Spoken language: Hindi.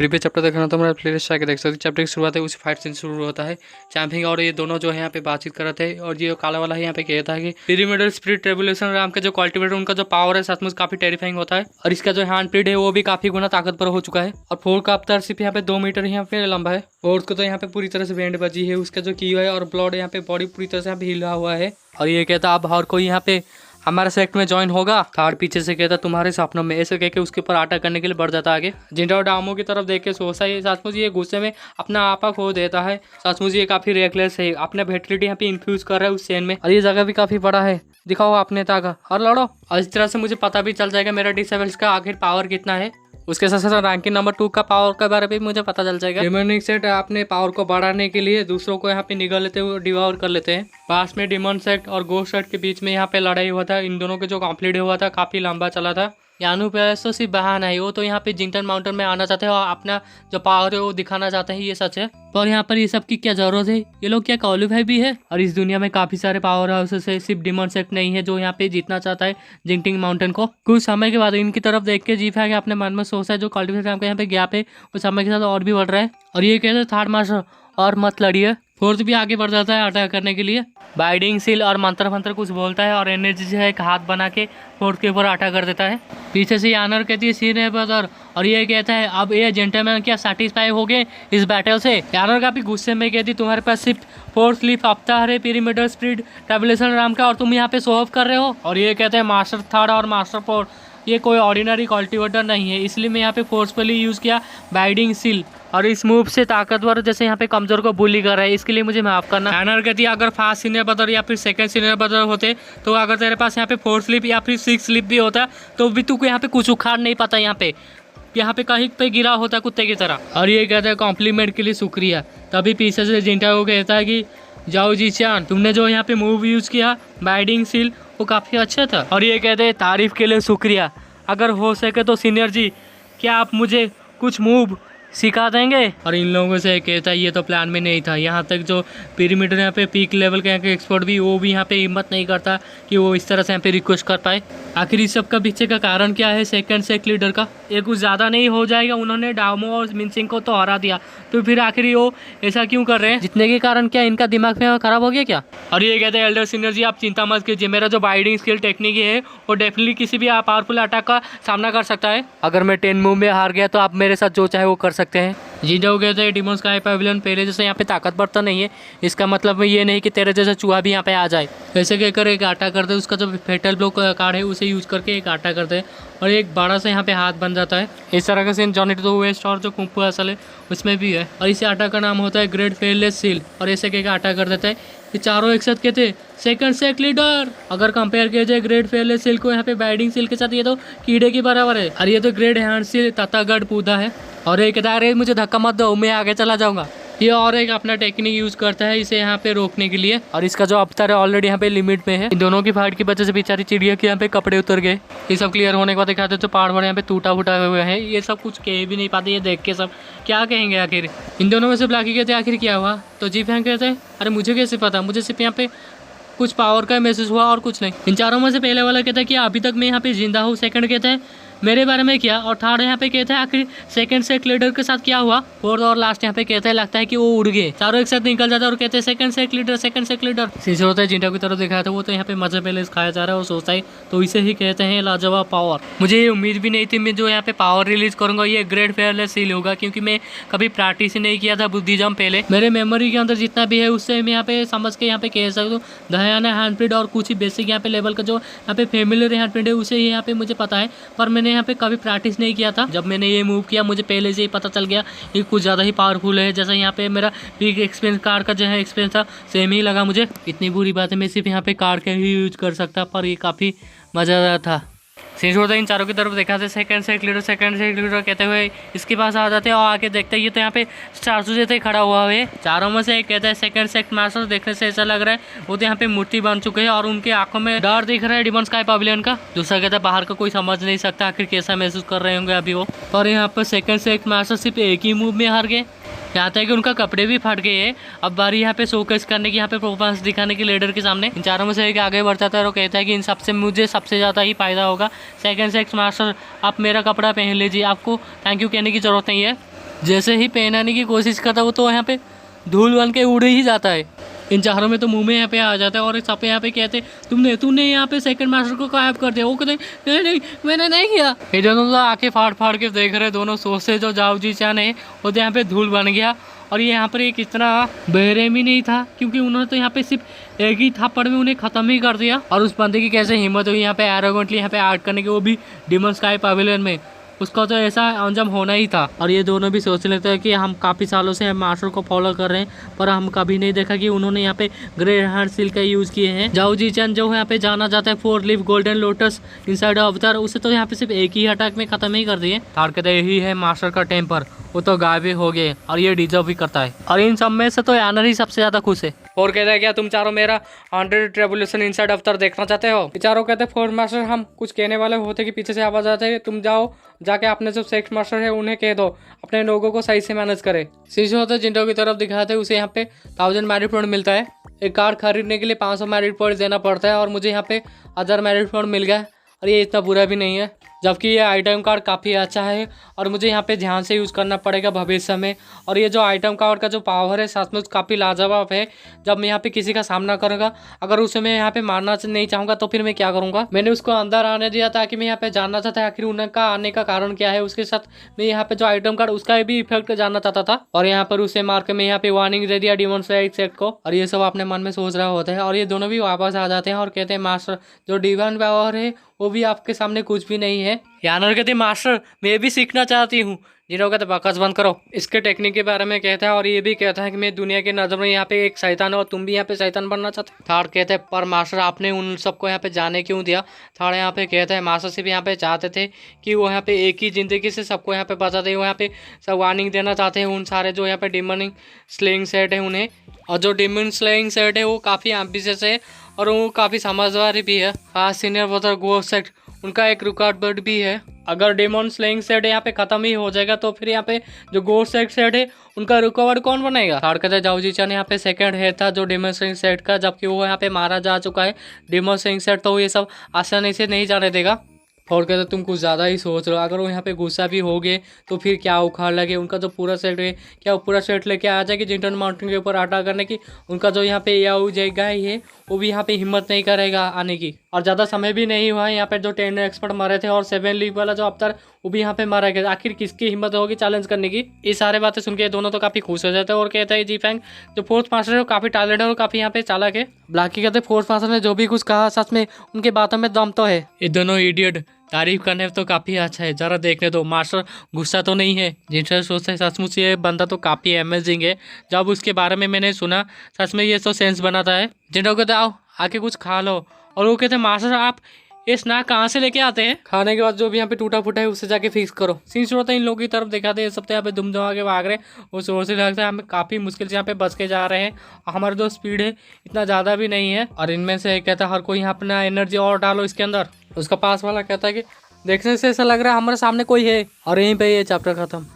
प्रीवियस चैप्टर देखना तो मेरा प्लेलिस्ट आके देख सकते हो। चैप्टर की शुरुआत है उसी फाइट से शुरू होता है। चैंपिंग और ये दोनों जो है यहाँ पे बातचीत कर रहे थे और ये काला वाला है यहाँ पे कहता है कि पिरीमिडल स्पिरिट रेवोल्यूशन राम के जो कल्टिवेटर उनका जो पावर है सचमुच काफी टेरिफाइंग होता है और इसका जो हैंड स्पीड है वो भी काफी गुना ताकतवर हो चुका है। और फोर का अवतार सिर्फ यहाँ पे 2 मीटर यहाँ पे लंबा है और उसको तो यहाँ पे पूरी तरह से बैंड बजी है। उसका जो की है और ब्लड यहाँ पे बॉडी पूरी तरह से यहाँ पे हिला हुआ है और ये कहता अब और कोई यहाँ पे हमारे सेक्ट में ज्वाइन होगा। थर्ड पीछे से कहता तुम्हारे सपनों में, ऐसे कह के उसके ऊपर अटैक करने के लिए बढ़ जाता आगे। जिंटा और डामो की तरफ देख के सोचता है सचमुच ये गुस्से में अपना आपा खो देता है। सचमुच ये काफी रेकलेस है, अपने वेटिलिटी यहाँ पे इन्फ्यूज कर रहा है उस सेन में और ये जगह भी काफी बड़ा है। दिखाओ अपने ताकत और लड़ो और इस तरह से मुझे पता भी चल जाएगा मेरा डिसेबल्स का आखिर पावर कितना है। उसके साथ साथ रैंकिंग नंबर 2 का पावर के बारे में भी मुझे पता चल जाएगा। डिमोनिक सेट अपने पावर को बढ़ाने के लिए दूसरों को यहाँ पे निगल लेते हुए डिवाउर कर लेते हैं। पास में डिमोन सेट और गोस्ट सेट के बीच में यहाँ पे लड़ाई हुआ था। इन दोनों के जो कॉम्प्लीट हुआ था काफी लंबा चला था। यानू पैलेस तो सिर्फ बहाना है, वो तो यहाँ पे जिंटन माउंटेन में आना चाहते हैं और अपना जो पावर है वो दिखाना चाहते हैं, ये सच है। पर यहाँ पर ये सब की क्या जरूरत है, ये लोग क्या क्वालिफाई भी है। और इस दुनिया में काफी सारे पावर हाउसेस है, सिर्फ डिमोन सेट नहीं है जो यहाँ पे जीतना चाहता है जिंटिंग माउंटेन को। कुछ समय के बाद इनकी तरफ देख के जीफा के अपने मन में सोचता है जो कल्टिवेटर नाम का यहाँ पे गैप है उस समय के साथ और भी बढ़ रहा है। और ये कहते हैं थर्ड मास्टर और मत लड़िए। फोर्थ भी आगे बढ़ जाता है अटैक करने के लिए। बाइडिंग सील और मंत्र कुछ बोलता है और एनर्जी से एक हाथ बना के फोर्थ के ऊपर अटैक कर देता है। पीछे से यानर कहती है सीन है ब्रदर और ये कहता है अब ये जेंटलमैन क्या सेटिस्फाई हो गए इस बैटल से। यानर काफी गुस्से में कहती तुम्हारे पास सिर्फ 4 स्लीप अवतार है पिरीमिडल स्पिरिट रेवोल्यूशन राम का और तुम यहाँ पे शो ऑफ कर रहे हो। और ये कहते हैं मास्टर थर्ड और मास्टर फोर ये कोई ऑर्डिनरी कल्टिवेटर नहीं है, इसलिए मैं यहाँ पे फोर्सफुली यूज़ किया बाइडिंग सील और इस मूव से ताकतवर जैसे यहाँ पे कमजोर को बुली कर रहा है, इसके लिए मुझे माफ करना। एनर कहती है अगर फास्ट सीनियर ब्रदर या फिर सेकंड सीनियर ब्रदर होते तो अगर तेरे पास यहाँ पे 4 स्लिप या फिर 6 स्लिप भी होता तो भी तू को यहाँ पे कुछ उखाड़ नहीं पाता, यहाँ पे कहीं पे गिरा होता कुत्ते की तरह। और ये कहता है कॉम्प्लीमेंट के लिए शुक्रिया। तभी पीछे से जिंटा को कहता है कि जाओ जी चान तुमने जो यहाँ पे मूव यूज़ किया बाइडिंग सील वो काफ़ी अच्छा था। और ये कहते हैं तारीफ के लिए शुक्रिया, अगर हो सके तो सीनियर जी क्या आप मुझे कुछ मूव सिखा देंगे। और इन लोगों से कहता है ये तो प्लान में नहीं था। यहाँ तक जो पिरामिड यहाँ पे पीक लेवल के यहाँ के एक्सपर्ट भी वो भी यहाँ पे हिम्मत नहीं करता कि वो इस तरह से यहाँ पे रिक्वेस्ट कर पाए। आखिर इस सब का पीछे का कारण क्या है सेकंड सेक्ट लीडर का, ये कुछ ज़्यादा नहीं हो जाएगा। उन्होंने डामो और मिनसिंग को तो हरा दिया तो फिर आखिर वो ऐसा क्यों कर रहे हैं, जितने के कारण क्या इनका दिमाग में खराब हो गया क्या। और ये कहते हैं एल्डर सीनियर जी आप चिंता मत कीजिए, मेरा जो बाइडिंग स्किल टेक्निक है वो डेफिनेटली किसी भी पावरफुल अटैक का सामना कर सकता है। अगर मैं 10 मूव में हार गया तो आप मेरे साथ जो चाहे वो कर सकते हैं। जिंटा कहते हैं डिमोन स्काई पैविलियन पहले जैसे यहाँ पे ताकतवर तो नहीं है, इसका मतलब ये नहीं कि तेरे जैसा चूहा भी यहाँ पे आ जाए। ऐसे कहकर एक आटा करते उसका जो फेटल ब्लॉक कार्ड है उसे यूज करके एक आटा करते हैं और एक बड़ा सा यहाँ पे हाथ बन जाता है। इस तरह का सीन जॉनी टू वेस्ट और जो कुंफू असल है उसमें भी है। और इसे आटा का नाम होता है ग्रेट फेयरलेस सील और ऐसे कह आटा कर देता है। ये चारों एक साथ कहते हैं सेकंड सेक्ट लीडर। अगर कंपेयर किया जाए ग्रेट फेयरलेस सील को यहाँ पे बाइडिंग सील के साथ ये तो कीड़े की बराबर है और ये तो ग्रेट हैंड सील तथागढ़ पूदा है। और एक कहता है मुझे धक्का मत दो मैं आगे चला जाऊंगा। ये और एक अपना टेक्निक यूज करता है इसे यहाँ पे रोकने के लिए और इसका जो अवतार है ऑलरेडी यहाँ पे लिमिट में है। इन दोनों की फाइट की वजह से बेचारी चिड़िया के यहाँ पे कपड़े उतर गए। ये सब क्लियर होने के बाद दिखाते तो पहाड़ वहाड़ यहाँ पे टूटा फूटा हुए हैं, ये सब कुछ कह भी नहीं पाते। ये देख के सब क्या कहेंगे आखिर। इन दोनों में से ब्लैकी कहते आखिर क्या हुआ तो जी फैंक कहते हैं अरे मुझे कैसे पता, मुझे सिर्फ यहाँ पे कुछ पावर का मैसेज हुआ और कुछ नहीं। इन चारों में से पहले वाला कहता है कि अभी तक मैं यहाँ पे जिंदा हूँ। सेकंड कहता है मेरे बारे में क्या, और थर्ड यहाँ पे कहता है आखिर सेकंड सेक्ट लीडर के साथ क्या हुआ। फोर्थ और लास्ट यहाँ पे कहता है लगता है कि वो उड़ गए। चारों एक साथ निकल जाता है और कहते हैं second sect leader second sect leader. शीशे होता है जिंटा की तरफ दिखाया था वो तो यहाँ पे मजे पहले खाया जा रहा है वो सोचता है तो इसे ही कहते हैं लाजवाब पावर। मुझे ये उम्मीद भी नहीं थी मैं जो यहाँ पे पावर रिलीज करूंगा ये ग्रेट फेयरलेस सील होगा, क्योंकि मैं कभी प्रैक्टिस ही नहीं किया था बुद्धिज्म पहले। मेरे मेमोरी के अंदर जितना भी है उससे मैं यहाँ पे समझ के यहाँ पे कह सकता हूँ दयाना हैंडप्रिंट और कुछ ही बेसिक यहाँ पे लेवल का जो यहाँ पे फेमिलियर हैंडप्रिंट है उसे यहाँ पे मुझे पता है, पर मैंने यहाँ पे कभी प्रैक्टिस नहीं किया था। जब मैंने ये मूव किया मुझे पहले से ही पता चल गया ये कुछ ज़्यादा ही पावरफुल है। जैसा यहाँ पे मेरा पीक एक्सपीरियंस कार्ड का जो है एक्सपीरियंस था सेम ही लगा मुझे। इतनी बुरी बात है मैं सिर्फ यहाँ पे कार्ड का ही यूज कर सकता, पर ये काफ़ी मज़ेदार था। सीन होता है इन चारों की तरफ देखा था सेकंड सेक्ट लीडर कहते हुए इसके पास आ जाते हैं और आके देखते हैं ये तो यहाँ पे स्टार्सू जैसे खड़ा हुआ है। चारों में से एक कहता है सेकंड सेक्ट मास्टर, देखने से ऐसा लग रहा है वो तो यहाँ पे मूर्ति बन चुके हैं और उनके आंखों में डर दिख रहा है डिमोन स्काई पैविलियन का। दूसरा कहता है बाहर का कोई समझ नहीं सकता आखिर कैसा महसूस कर रहे होंगे अभी वो। और यहाँ पर सेकंड सेक्ट मास्टर सिर्फ एक ही मूव में हार गए। यहाँ तक कि उनका कपड़े भी फट गए हैं। अब बारी यहाँ पे शोकेस करने की, यहाँ पे परफॉर्मेंस दिखाने की लीडर के सामने। इन चारों में से एक आगे बढ़ता था और कहता है कि इन सबसे मुझे सबसे ज़्यादा ही फायदा होगा। सेकंड सेक्स मास्टर आप मेरा कपड़ा पहन लीजिए, आपको थैंक यू कहने की ज़रूरत नहीं है। जैसे ही पहनाने की कोशिश करता वो तो यहाँ पे धूल बन के उड़ ही जाता है। इन चारों में तो मुंह में यहाँ पे आ जाता है और सब यहाँ पे कहते तूने यहाँ पे सेकंड मास्टर को गायब कर दिया। वो कहते नहीं मैंने नहीं किया। ये दोनों तो आंखें फाड़ फाड़ के देख रहे दोनों सोचते जो जाओ जी चान है वो तो यहाँ पे धूल बन गया। और ये यहाँ पर एक इतना बेरहमी नहीं था क्योंकि उन्होंने तो यहाँ पे सिर्फ एक ही थप्पड़ में उन्हें खत्म ही कर दिया। और उस बंदे की कैसे हिम्मत हुई यहाँ पे एरोगेंटली यहाँ पे आर्ट करने की, वो भी डीमन स्काई पवेलियन में। उसका तो ऐसा अंजाम होना ही था। और ये दोनों भी सोच लेते हैं कि हम काफ़ी सालों से मास्टर को फॉलो कर रहे हैं पर हम कभी नहीं देखा कि उन्होंने यहाँ पे ग्रे हार्ट सील का यूज़ किए हैं। जाओ जी चैन जो यहाँ पे जाना जाता है 4 लीफ गोल्डन लोटस इनसाइड अवतार, उसे तो यहाँ पे सिर्फ एक ही अटैक में खत्म ही कर दिए। थार कहते यही है मास्टर का टेम्पर, वो तो गायब ही हो गए और ये डिजर्व भी करता है। और इन सब में से तो यानर ही सबसे ज्यादा खुश है। और कहता है क्या तुम चारों मेरा 100 रेवोल्यूशन इनसाइड अवतार देखना चाहते हो? चारों कहते हैं फोर्थ मास्टर हम कुछ कहने वाले होते कि पीछे से आवाज आते है तुम जाओ जाके अपने जो सेक्स मास्टर है उन्हें कह दो अपने लोगों को सही से मैनेज करे। शीशे होते जिंटो की तरफ दिखाते उसे यहाँ पे 1000 मैरिट पॉइंट मिलता है। एक कार खरीदने के लिए 500 मैरिट पॉइंट देना पड़ता है और मुझे यहाँ पे 1000 मैरिट पॉइंट मिल गया और ये इतना बुरा भी नहीं है, जबकि ये आइटम कार्ड काफ़ी अच्छा है और मुझे यहाँ पे ध्यान से यूज़ करना पड़ेगा भविष्य में। और ये जो आइटम कार्ड का जो पावर है सच में काफ़ी लाजवाब है। जब मैं यहाँ पे किसी का सामना करूँगा अगर उसे मैं यहाँ पे मारना नहीं चाहूँगा तो फिर मैं क्या करूँगा? मैंने उसको अंदर आने दिया ताकि मैं यहाँ पे जानना चाहता आखिर उनका आने का कारण क्या है। उसके साथ मैं यहाँ पे जो आइटम कार्ड उसका भी इफेक्ट जानना चाहता था और यहाँ पर उसे मार के मैं यहाँ पे वार्निंग दे दिया डीमन स्लाइड सेट को। और ये सब अपने मन में सोच रहा होता है और ये दोनों भी वापस आ जाते हैं और कहते हैं मास्टर जो डिवाइन पावर है वो भी आपके सामने कुछ भी नहीं है। यानर कहते मास्टर मैं भी सीखना चाहती हूँ। जिन्हों कहते बकवास बंद करो। इसके टेक्निक के बारे में कहता है और ये भी कहता है कि मैं दुनिया की नज़र में यहाँ पे एक शैतान है और तुम भी यहाँ पे शैतान बनना चाहते हो। थार्ड कहते हैं पर मास्टर आपने उन सबको यहाँ पे जाने क्यों दिया? थार्ड यहाँ पे कहता है मास्टर सिर्फ यहाँ पे चाहते थे कि वो यहाँ पे एक ही ज़िंदगी से सबको यहाँ पे बचा दे। वो यहाँ पे सब वार्निंग देना चाहते हैं उन सारे जो यहाँ पे डिमन स्लेइंग सेट है उन्हें। और जो डिमन स्लेइंग सेट है वो काफ़ी एम्बिशियस है और वो काफ़ी समझदार भी है। खास सीनियर वोटर गो सेट उनका एक रिकॉर्ड भी है। अगर डेमन स्लेइंग सेट यहाँ पे खत्म ही हो जाएगा तो फिर यहाँ पे जो गोस्ट सेट है उनका रिकवर कौन बनेगा? थर्ड कहते जाओ जी चान यहाँ पे सेकंड है था जो डेमन स्लेइंग सेट का, जबकि वो यहाँ पे मारा जा चुका है। डेमन स्लेइंग सेट तो ये सब आसानी से नहीं जाने देगा। और कहते तुम कुछ ज़्यादा ही सोच रहे हो, अगर वो यहाँ पे गुस्सा भी हो गए तो फिर क्या उखाड़ लगे उनका जो पूरा सेट है, क्या वो पूरा सेट लेके आ जाएगी जिंटन माउंटेन के ऊपर अटैक करने की? उनका जो यहाँ पे याऊ जाएगा है वो भी यहाँ पे हिम्मत नहीं करेगा आने की। और ज़्यादा समय भी नहीं हुआ है, यहाँ पे जो 10 एक्सपर्ट मरे थे और 7 लीग वाला जो अवतार वो भी यहाँ पे मारा गया। आखिर किसकी हिम्मत होगी चैलेंज करने की? ये सारे बातें सुन के दोनों तो काफ़ी खुश हो जाते हैं और कहते हैं जी फैंग जो फोर्थ मास्टर है वो काफ़ी टैलेंट है और काफ़ी यहाँ पे चालाक है। ब्लैकी कहते फोर्थ मास्टर ने जो भी कुछ कहा सच में उनके बातों में दम तो है। ये दोनों इडियट तारीफ करने तो काफ़ी अच्छा है, ज़रा देखने दो। मास्टर गुस्सा तो नहीं है? जिनसे सोचते सचमुच ये बंदा तो काफ़ी अमेजिंग है। जब उसके बारे में मैंने सुना सच में ये तो सेंस बनाता है। जिनको कहते आओ आके कुछ खा लो और वो कहते मास्टर आप ये स्नैक कहाँ से लेके आते हैं? खाने के बाद जो भी यहाँ पे टूटा फूटा है उससे जाके फिक्स करो। सीन होता है इन लोगों की तरफ दिखाते हैं सब तो यहाँ पे दुम दमा के भाग रहे हैं। वो जोर से लगता है हमें काफ़ी मुश्किल से यहाँ पे बच के जा रहे हैं। हमारा जो स्पीड है इतना ज़्यादा भी नहीं है। और इनमें से कहता है हर कोई यहाँ अपना एनर्जी और डालो इसके अंदर। उसका पास वाला कहता है कि देखने से ऐसा लग रहा है हमारे सामने कोई है। और यहीं पे ये चैप्टर खत्म।